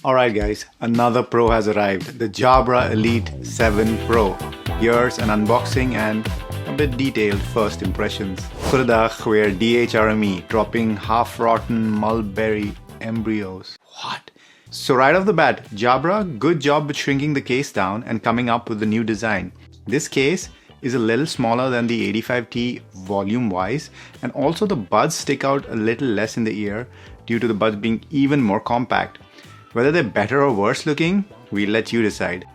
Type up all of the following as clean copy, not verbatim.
Alright guys, another Pro has arrived, the Jabra Elite 7 Pro. Here's an unboxing and a bit detailed first impressions. Goedendag, we're DHRME, dropping half-rotten mulberry embryos. What? So right off the bat, Jabra, good job with shrinking the case down and coming up with the new design. This case is a little smaller than the 85T volume-wise, and also the buds stick out a little less in the ear due to the buds being even more compact. Whether they're better or worse looking, we'll let you decide.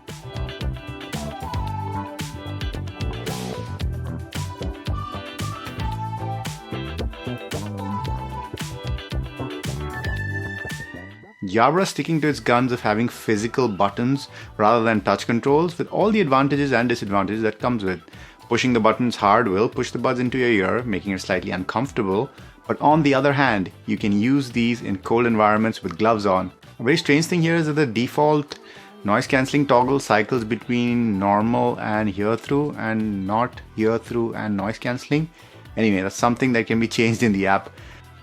Jabra sticking to its guns of having physical buttons rather than touch controls, with all the advantages and disadvantages that comes with. Pushing the buttons hard will push the buds into your ear, making it slightly uncomfortable, but on the other hand, you can use these in cold environments with gloves on. A very strange thing here is that the default noise cancelling toggle cycles between normal and hear through and not hear through and noise cancelling. Anyway, that's something that can be changed in the app.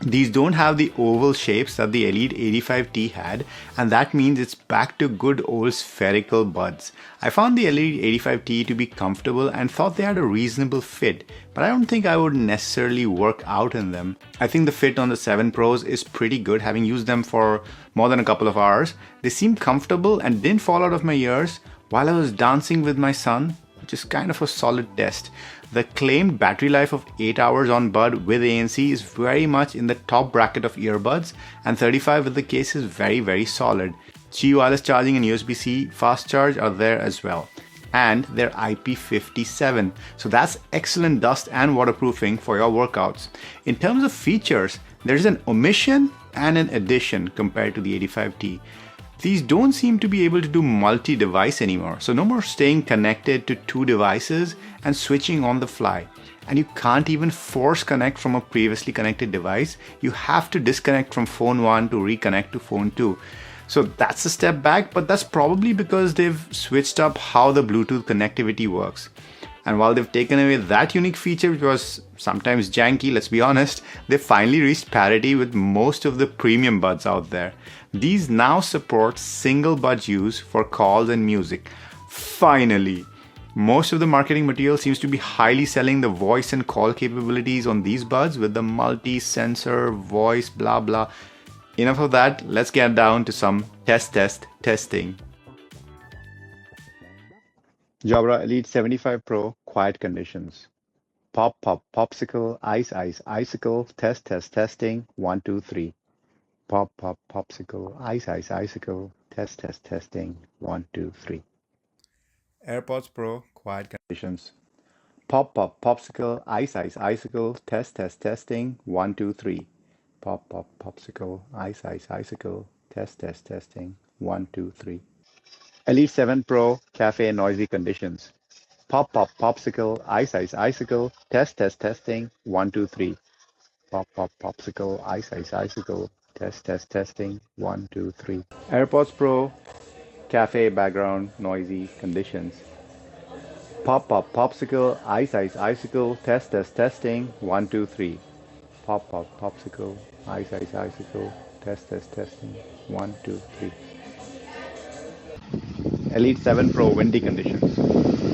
These don't have the oval shapes that the Elite 85T had, and that means it's back to good old spherical buds. I found the Elite 85T to be comfortable and thought they had a reasonable fit, but I don't think I would necessarily work out in them. I think the fit on the 7 Pros is pretty good, having used them for more than a couple of hours. They seem comfortable and didn't fall out of my ears while I was dancing with my son, which is kind of a solid test. The claimed battery life of 8 hours on bud with ANC is very much in the top bracket of earbuds, and 35 with the case is very solid. Qi wireless charging and USB-C fast charge are there as well. And they're IP57, so that's excellent dust and waterproofing for your workouts. In terms of features, there's an omission and an addition compared to the 85T. These don't seem to be able to do multi-device anymore, so no more staying connected to 2 devices and switching on the fly. And you can't even force connect from a previously connected device. You have to disconnect from phone 1 to reconnect to phone 2. So that's a step back, but that's probably because they've switched up how the Bluetooth connectivity works. And while they've taken away that unique feature, which was sometimes janky, let's be honest, they finally reached parity with most of the premium buds out there. These now support single bud use for calls and music. Finally! Most of the marketing material seems to be highly selling the voice and call capabilities on these buds with the multi-sensor, voice, blah blah. Enough of that, let's get down to some testing. Jabra Elite 75 Pro, quiet conditions. Pop, popsicle, ice, icicle, testing, 1, 2, 3. Pop, popsicle, ice, icicle, testing, 1, 2, 3. AirPods Pro, quiet conditions. Pop, popsicle, ice, icicle, testing, 1, 2, 3. Pop, popsicle, ice, icicle, testing, 1, 2, 3. Elite 7 Pro, cafe noisy conditions. Pop, popsicle, ice, icicle, testing, 1, 2, 3. Pop, popsicle, ice, icicle, testing, 1, 2, 3. AirPods Pro, cafe background noisy conditions. Pop, popsicle, ice, icicle, testing, 1, 2, 3. Pop, popsicle, ice, icicle, testing, 1, 2, 3. Elite 7 Pro windy conditions.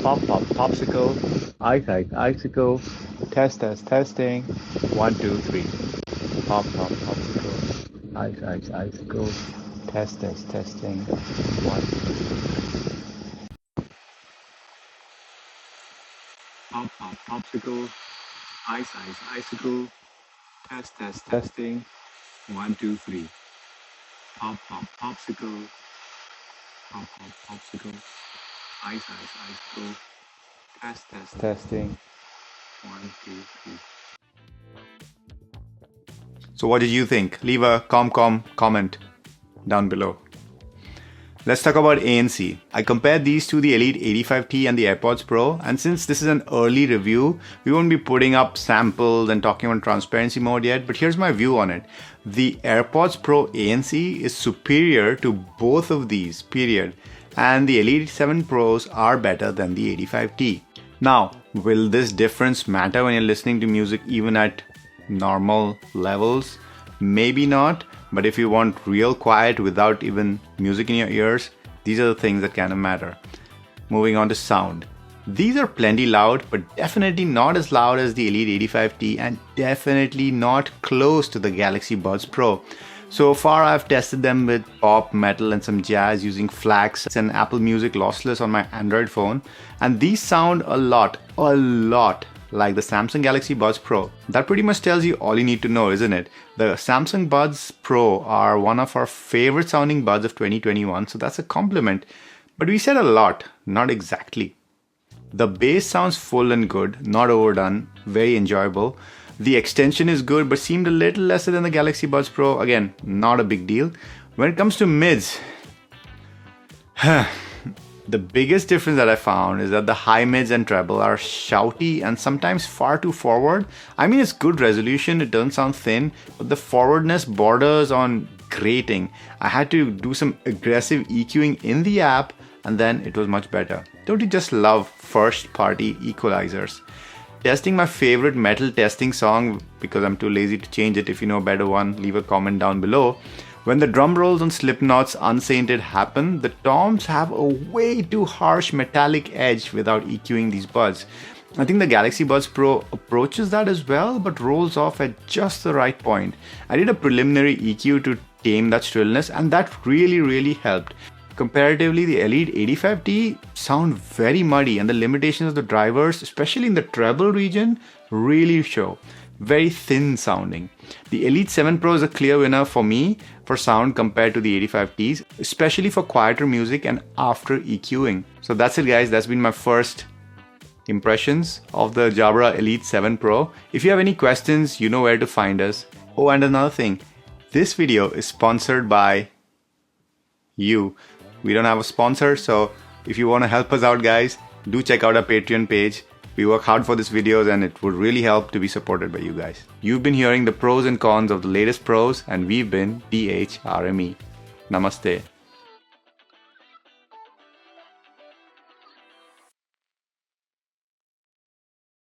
Pop, popsicle, ice, icicle, testing, 1, 2, 3. Pop, popsicle, ice, icicle, testing, 1, 2, 3. Pop, popsicle, ice, icicle, testing, 1, 2, 3. Pop, popsicle, popsicle, ice, icicle, testing, 1, 2, 3. So what did you think? Leave a comment down below. Let's talk about ANC. I compared these to the Elite 85T and the AirPods Pro, and since this is an early review, we won't be putting up samples and talking about transparency mode yet, but here's my view on it. The AirPods Pro ANC is superior to both of these, period. And the Elite 7 Pros are better than the 85T. Now, will this difference matter when you're listening to music even at normal levels? Maybe not, But if you want real quiet without even music in your ears, these are the things that kind of matter. Moving on to sound. These are plenty loud, but definitely not as loud as the Elite 85T and definitely not close to the Galaxy Buds Pro. So far I've tested them with pop, metal and some jazz using FLAC and Apple Music lossless on my Android phone, and these sound a lot like the Samsung Galaxy Buds Pro. That pretty much tells you all you need to know, isn't it? The Samsung Buds Pro are one of our favorite sounding buds of 2021, so that's a compliment. But we said a lot, not exactly. The bass sounds full and good, not overdone, very enjoyable. The extension is good but seemed a little lesser than the Galaxy Buds Pro. Again, not a big deal. When it comes to mids, the biggest difference that I found is that the high mids and treble are shouty and sometimes far too forward. I mean, it's good resolution, it doesn't sound thin, but the forwardness borders on grating. I had to do some aggressive EQing in the app and then it was much better. Don't you just love first party equalizers? Testing my favorite metal testing song, because I'm too lazy to change it. If you know a better one, leave a comment down below. When the drum rolls on Slipknot's Unsainted happen, the toms have a way too harsh metallic edge without EQing these buds. I think the Galaxy Buds Pro approaches that as well, but rolls off at just the right point. I did a preliminary EQ to tame that shrillness, and that really helped. Comparatively, the Elite 85T sound very muddy, and the limitations of the drivers, especially in the treble region, really show. Very thin sounding. The Elite 7 Pro is a clear winner for me for sound compared to the 85Ts, especially for quieter music and after EQing. So that's it guys, that's been my first impressions of the Jabra Elite 7 Pro. If you have any questions, you know where to find us. Oh, and another thing, this video is sponsored by you. We don't have a sponsor, so if you want to help us out guys, do check out our Patreon page. We work hard for these videos and it would really help to be supported by you guys. You've been hearing the pros and cons of the latest pros, and we've been DHRME. Namaste.